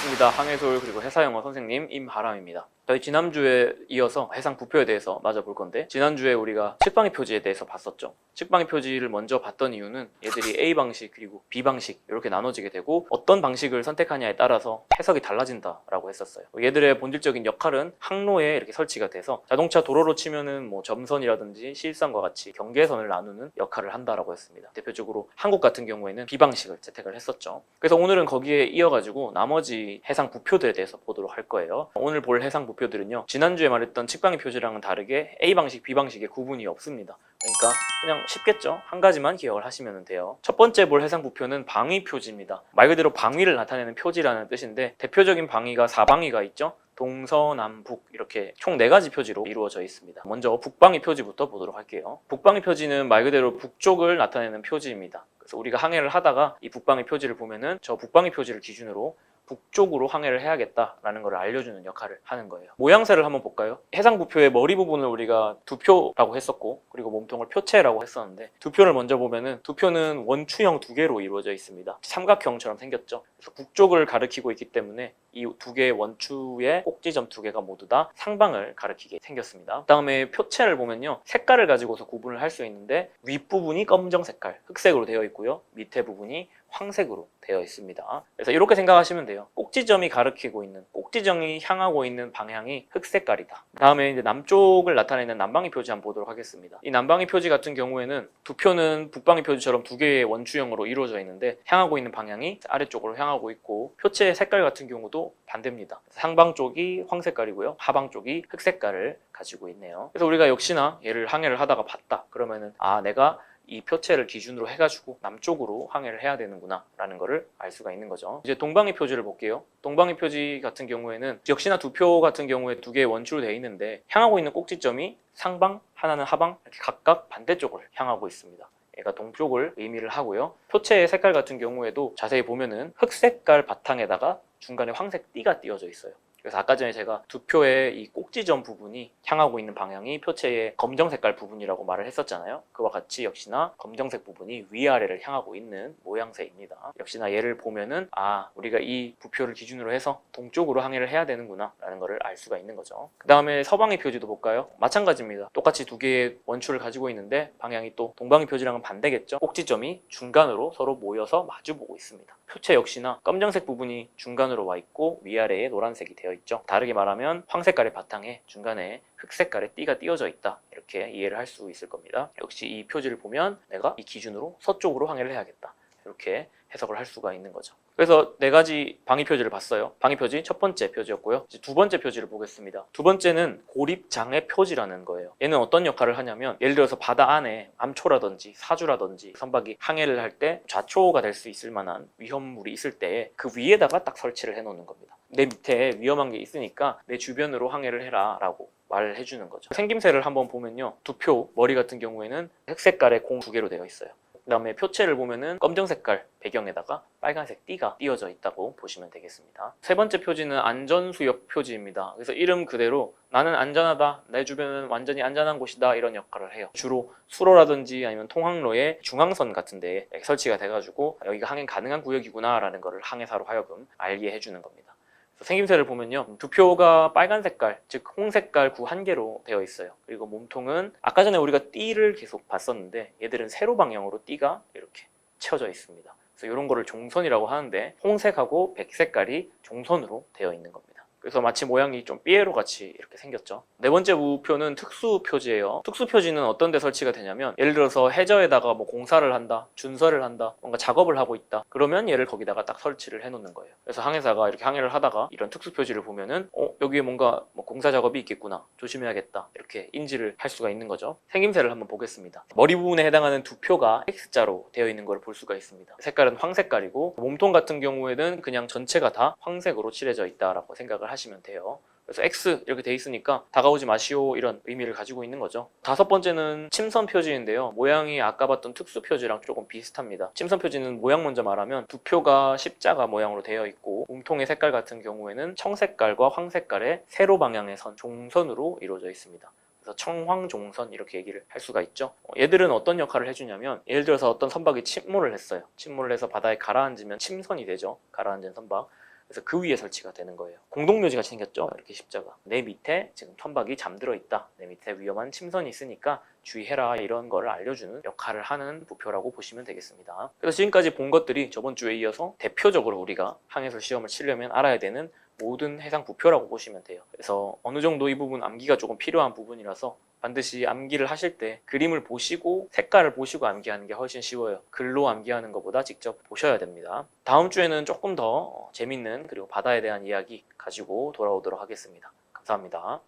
반갑습니다. 항해솔 그리고 해사영어 선생님 임하람입니다. 저희 지난주에 이어서 해상 부표에 대해서 마저 볼 건데, 지난주에 우리가 측방위 표지에 대해서 봤었죠. 측방위 표지를 먼저 봤던 이유는 얘들이 A 방식 그리고 B 방식 이렇게 나눠지게 되고 어떤 방식을 선택하냐에 따라서 해석이 달라진다라고 했었어요. 얘들의 본질적인 역할은 항로에 이렇게 설치가 돼서 자동차 도로로 치면은 뭐 점선이라든지 실선과 같이 경계선을 나누는 역할을 한다라고 했습니다. 대표적으로 한국 같은 경우에는 B 방식을 채택을 했었죠. 그래서 오늘은 거기에 이어가지고 나머지 해상 부표들에 대해서 보도록 할 거예요. 오늘 볼 해상 부표들은요, 지난주에 말했던 측방위 표지랑은 다르게 A 방식, B 방식의 구분이 없습니다. 그러니까 그냥 쉽겠죠? 한 가지만 기억을 하시면 돼요. 첫 번째 볼 해상 부표는 방위 표지입니다. 말 그대로 방위를 나타내는 표지라는 뜻인데, 대표적인 방위가 4방위가 있죠? 동서남북 이렇게 총 4가지 표지로 이루어져 있습니다. 먼저 북방위 표지부터 보도록 할게요. 북방위 표지는 말 그대로 북쪽을 나타내는 표지입니다. 그래서 우리가 항해를 하다가 이 북방위 표지를 보면은 저 북방위 표지를 기준으로 북쪽으로 항해를 해야겠다라는 걸 알려주는 역할을 하는 거예요. 모양새를 한번 볼까요? 해상부표의 머리 부분을 우리가 두표라고 했었고, 그리고 몸통을 표체라고 했었는데, 두표를 먼저 보면은 두표는 원추형 2개로 이루어져 있습니다. 삼각형처럼 생겼죠. 그래서 북쪽을 가리키고 있기 때문에 이 2개의 원추의 꼭지점 2개가 모두 다 상방을 가리키게 생겼습니다. 그 다음에 표체를 보면요, 색깔을 가지고서 구분을 할 수 있는데, 윗부분이 검정 색깔, 흑색으로 되어 있고요, 밑에 부분이 황색으로 되어 있습니다. 그래서 이렇게 생각하시면 돼요. 꼭지점이 가리키고 있는, 꼭지점이 향하고 있는 방향이 흑색깔이다. 다음에 이제 남쪽을 나타내는 남방위 표지 한번 보도록 하겠습니다. 이 남방위 표지 같은 경우에는 두표는 북방위 표지처럼 2개의 원추형으로 이루어져 있는데, 향하고 있는 방향이 아래쪽으로 향하고 있고, 표체의 색깔 같은 경우도 반대입니다. 상방 쪽이 황색깔이고요, 하방 쪽이 흑색깔을 가지고 있네요. 그래서 우리가 역시나 얘를 항해를 하다가 봤다 그러면은, 아, 내가 이 표체를 기준으로 해가지고 남쪽으로 항해를 해야 되는구나 라는 거를 알 수가 있는 거죠. 이제 동방위 표지를 볼게요. 동방위 표지 같은 경우에는 역시나 두표 같은 경우에 2개의 원추로 되어 있는데, 향하고 있는 꼭지점이 상방, 하나는 하방, 이렇게 각각 반대쪽을 향하고 있습니다. 얘가 동쪽을 의미를 하고요. 표체의 색깔 같은 경우에도 자세히 보면은 흑색깔 바탕에다가 중간에 황색 띠가 띄어져 있어요. 그래서 아까 전에 제가 두표의 이 꼭지점 부분이 향하고 있는 방향이 표체의 검정 색깔 부분이라고 말을 했었잖아요. 그와 같이 역시나 검정색 부분이 위아래를 향하고 있는 모양새입니다. 역시나 얘를 보면은, 아, 우리가 이 부표를 기준으로 해서 동쪽으로 항해를 해야 되는구나 라는 것을 알 수가 있는 거죠. 그 다음에 서방위 표지도 볼까요? 마찬가지입니다. 똑같이 2개의 원추를 가지고 있는데 방향이 또 동방위 표지랑은 반대겠죠. 꼭지점이 중간으로 서로 모여서 마주보고 있습니다. 표체 역시나 검정색 부분이 중간으로 와 있고 위아래에 노란색이 되어 있죠. 다르게 말하면 황색깔의 바탕에 중간에 흑색깔의 띠가 띄어져 있다, 이렇게 이해를 할 수 있을 겁니다. 역시 이 표지를 보면 내가 이 기준으로 서쪽으로 항해를 해야겠다, 이렇게 해석을 할 수가 있는 거죠. 그래서 4가지 방위 표지를 봤어요. 방위 표지 첫 번째 표지였고요. 이제 두 번째 표지를 보겠습니다. 두 번째는 고립장애 표지라는 거예요. 얘는 어떤 역할을 하냐면, 예를 들어서 바다 안에 암초라든지 사주라든지 선박이 항해를 할 때 좌초가 될 수 있을 만한 위험물이 있을 때 그 위에다가 딱 설치를 해 놓는 겁니다. 내 밑에 위험한 게 있으니까 내 주변으로 항해를 해라 라고 말을 해주는 거죠. 생김새를 한번 보면요, 두표 머리 같은 경우에는 흑색깔의 공 2개로 되어 있어요. 그 다음에 표체를 보면은 검정 색깔 배경에다가 빨간색 띠가 띄어져 있다고 보시면 되겠습니다. 세 번째 표지는 안전수역 표지입니다. 그래서 이름 그대로 나는 안전하다, 내 주변은 완전히 안전한 곳이다, 이런 역할을 해요. 주로 수로라든지 아니면 통항로의 중앙선 같은 데에 설치가 돼가지고 여기가 항해 가능한 구역이구나 라는 것을 항해사로 하여금 알게 해주는 겁니다. 생김새를 보면요, 두표가 빨간 색깔, 즉 홍색깔 구 1개로 되어 있어요. 그리고 몸통은 아까 전에 우리가 띠를 계속 봤었는데, 얘들은 세로 방향으로 띠가 이렇게 채워져 있습니다. 그래서 이런 거를 종선이라고 하는데, 홍색하고 백색깔이 종선으로 되어 있는 겁니다. 그래서 마치 모양이 좀 삐에로 같이 이렇게 생겼죠. 네 번째 우표는 특수 표지예요. 특수 표지는 어떤 데 설치가 되냐면, 예를 들어서 해저에다가 뭐 공사를 한다, 준설을 한다, 뭔가 작업을 하고 있다 그러면 얘를 거기다가 딱 설치를 해 놓는 거예요. 그래서 항해사가 이렇게 항해를 하다가 이런 특수 표지를 보면은, 여기에 뭔가 뭐 공사 작업이 있겠구나, 조심해야겠다, 이렇게 인지를 할 수가 있는 거죠. 생김새를 한번 보겠습니다. 머리 부분에 해당하는 두 표가 X자로 되어 있는 걸 볼 수가 있습니다. 색깔은 황색깔이고, 몸통 같은 경우에는 그냥 전체가 다 황색으로 칠해져 있다라고 생각을 하시면 돼요. 그래서 X 이렇게 돼 있으니까 다가오지 마시오, 이런 의미를 가지고 있는 거죠. 다섯 번째는 침선 표지인데요, 모양이 아까 봤던 특수 표지랑 조금 비슷합니다. 침선 표지는 모양 먼저 말하면, 두 표가 십자가 모양으로 되어 있고, 몸통의 색깔 같은 경우에는 청색깔과 황색깔의 세로 방향의 선, 종선으로 이루어져 있습니다. 그래서 청황종선 이렇게 얘기를 할 수가 있죠. 얘들은 어떤 역할을 해주냐면, 예를 들어서 어떤 선박이 침몰을 했어요. 침몰을 해서 바다에 가라앉으면 침선이 되죠. 가라앉은 선박. 그래서 그 위에 설치가 되는 거예요. 공동묘지가 생겼죠. 이렇게 십자가. 내 밑에 지금 선박이 잠들어 있다. 내 밑에 위험한 침선이 있으니까 주의해라, 이런 거를 알려주는 역할을 하는 부표라고 보시면 되겠습니다. 그래서 지금까지 본 것들이 저번 주에 이어서 대표적으로 우리가 항해설 시험을 치려면 알아야 되는 모든 해상 부표라고 보시면 돼요. 그래서 어느 정도 이 부분 암기가 조금 필요한 부분이라서 반드시 암기를 하실 때 그림을 보시고 색깔을 보시고 암기하는 게 훨씬 쉬워요. 글로 암기하는 것보다 직접 보셔야 됩니다. 다음 주에는 조금 더 재밌는, 그리고 바다에 대한 이야기 가지고 돌아오도록 하겠습니다. 감사합니다.